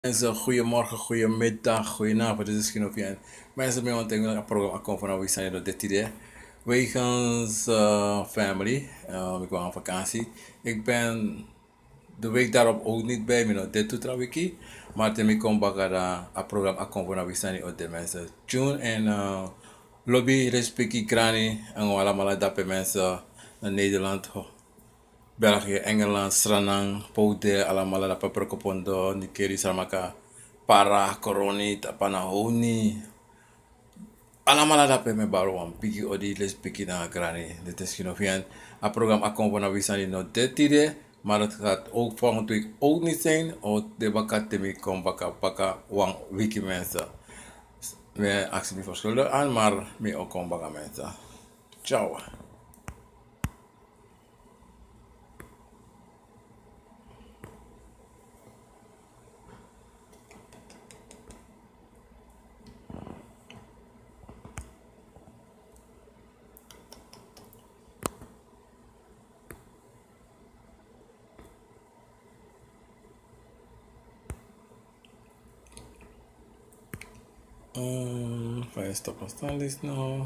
Mensen, goedemorgen, goedemiddag, goedenavond. Dit is Genovian. Mensen, mijn ontdekking het programma komt vanaf wie zijn er dit idee. Wegens family, ik was op vakantie. Ik ben de week daarop ook niet bij me, dit doet wiki. Maar toen ik kom bakken het programma komt vanaf wie zijn er de mensen. June en lobby, respectie, krani. En allemaal dat mensen naar Nederland. België, Engeland, Sranang, Poude, allemaal dat paperkopondo, Nikeri, Samaka, Para, Coroni, Tapanahoni. Allemaal dat pe me baro wan piki odi les piki na grani. Dit is genoeg. Het programma komt van Wisani no 13, maar het gaat ook volgende week ook niet zijn. Of de bakatemi kom baka wan wiki mensen. We actie niet verschuldigd aan, maar me ook kom baka mensen. Ciao. Vai stop staan list nou.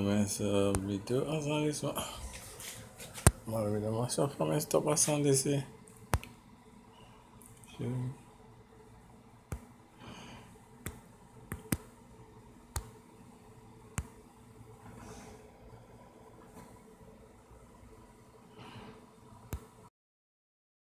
Mensen video analyse maar we dan maar zo van mensen stop staan list.